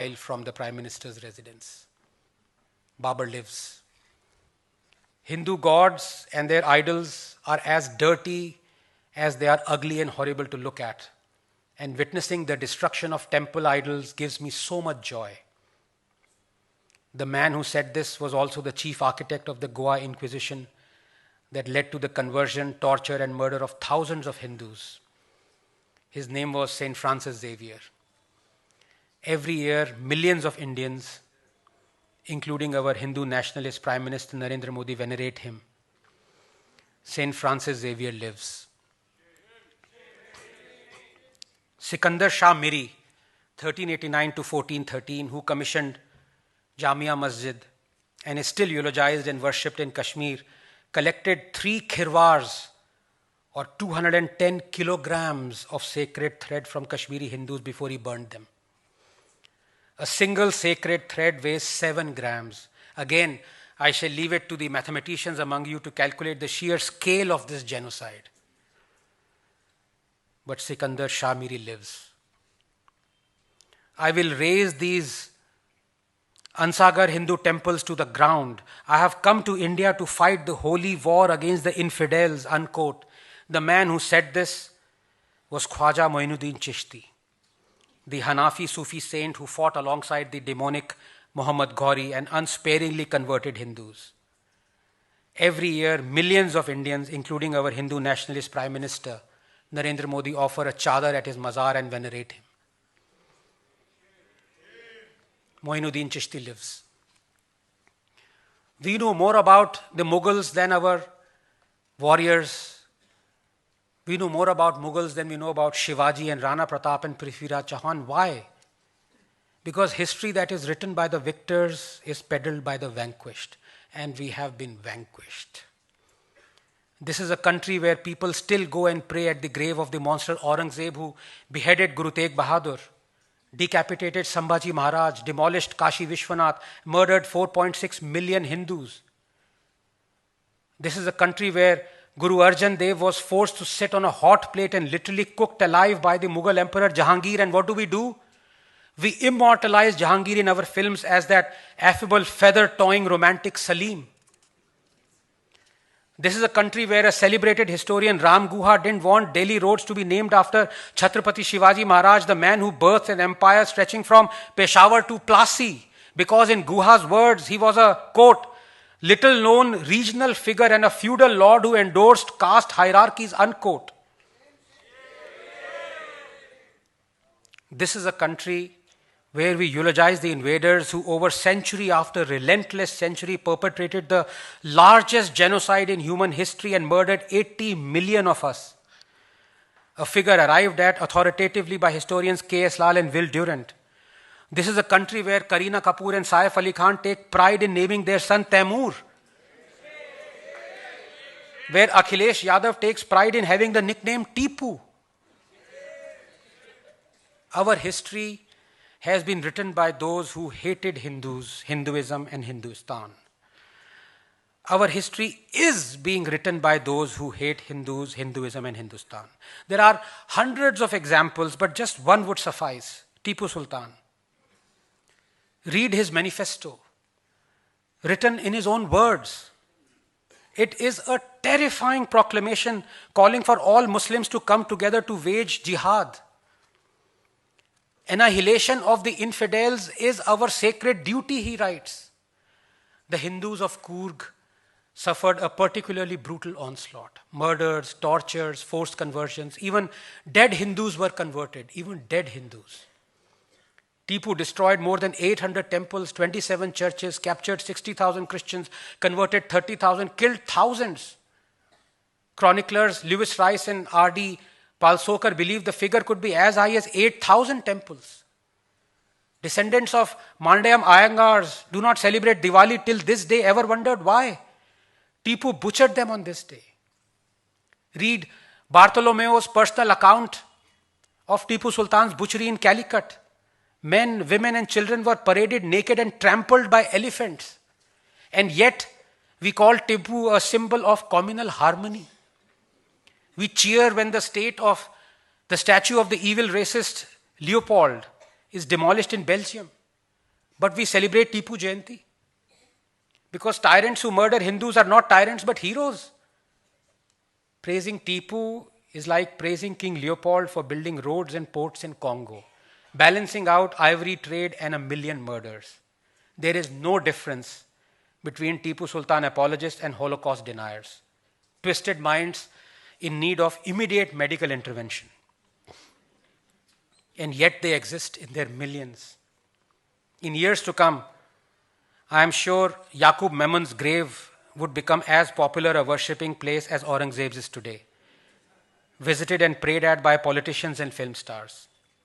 from the Prime Minister's residence. Babur lives. Hindu gods and their idols are as dirty as they are ugly and horrible to look at. And witnessing the destruction of temple idols gives me so much joy. The man who said this was also the chief architect of the Goa Inquisition that led to the conversion, torture, and murder of thousands of Hindus. His name was Saint Francis Xavier. Every year, millions of Indians, including our Hindu nationalist Prime Minister Narendra Modi, venerate him. Saint Francis Xavier lives. Sikandar Shah Miri, 1389 to 1413, who commissioned Jamia Masjid and is still eulogized and worshipped in Kashmir, collected 3 khirwars or 210 kilograms of sacred thread from Kashmiri Hindus before he burned them. A single sacred thread weighs 7 grams. Again, I shall leave it to the mathematicians among you to calculate the sheer scale of this genocide. But Sikandar Shah Miri lives. I will raise these Ansagar Hindu temples to the ground. I have come to India to fight the holy war against the infidels, unquote. The man who said this was Khwaja Moinuddin Chishti, the Hanafi Sufi saint who fought alongside the demonic Muhammad Ghori and unsparingly converted Hindus. Every year, millions of Indians, including our Hindu nationalist Prime Minister, Narendra Modi, offer a chadar at his mazar and venerate him. Moinuddin Chishti lives. We know more about the Mughals than our warriors. We know more about Mughals than we know about Shivaji and Rana Pratap and Prithviraj Chauhan. Why? Because history that is written by the victors is peddled by the vanquished. And we have been vanquished. This is a country where people still go and pray at the grave of the monster Aurangzeb who beheaded Guru Tegh Bahadur, decapitated Sambhaji Maharaj, demolished Kashi Vishwanath, murdered 4.6 million Hindus. This is a country where Guru Arjan Dev was forced to sit on a hot plate and literally cooked alive by the Mughal Emperor Jahangir. And what do? We immortalize Jahangir in our films as that affable, feather-toying romantic Salim. This is a country where a celebrated historian, Ram Guha, didn't want Delhi roads to be named after Chhatrapati Shivaji Maharaj, the man who birthed an empire stretching from Peshawar to Plassey. Because in Guha's words, he was a, quote, little-known regional figure and a feudal lord who endorsed caste hierarchies, unquote. This is a country where we eulogize the invaders who over century after relentless century perpetrated the largest genocide in human history and murdered 80 million of us. A figure arrived at authoritatively by historians K.S. Lal and Will Durant. This is a country where Kareena Kapoor and Saif Ali Khan take pride in naming their son Taimur. Where Akhilesh Yadav takes pride in having the nickname Tipu. Our history has been written by those who hated Hindus, Hinduism and Hindustan. Our history is being written by those who hate Hindus, Hinduism and Hindustan. There are hundreds of examples, but just one would suffice. Tipu Sultan. Read his manifesto, written in his own words. It is a terrifying proclamation calling for all Muslims to come together to wage jihad. Annihilation of the infidels is our sacred duty, he writes. The Hindus of Coorg suffered a particularly brutal onslaught. Murders, tortures, forced conversions. Even dead Hindus were converted. Even dead Hindus. Tipu destroyed more than 800 temples, 27 churches, captured 60,000 Christians, converted 30,000, killed thousands. Chroniclers Lewis Rice and R.D. Palsokar believed the figure could be as high as 8,000 temples. Descendants of Mandayam Iyengars do not celebrate Diwali till this day. Ever wondered why? Tipu butchered them on this day. Read Bartholomeo's personal account of Tipu Sultan's butchery in Calicut. Men, women and children were paraded naked and trampled by elephants. And yet, we call Tipu a symbol of communal harmony. We cheer when the statue of the evil racist Leopold is demolished in Belgium. But we celebrate Tipu Jayanti. Because tyrants who murder Hindus are not tyrants but heroes. Praising Tipu is like praising King Leopold for building roads and ports in Congo, balancing out ivory trade and 1,000,000 murders. There is no difference between Tipu Sultan apologists and Holocaust deniers. Twisted minds in need of immediate medical intervention. And yet they exist in their millions. In years to come, I am sure Yaqub Memnun's grave would become as popular a worshipping place as Aurangzeb's is today, visited and prayed at by politicians and film stars.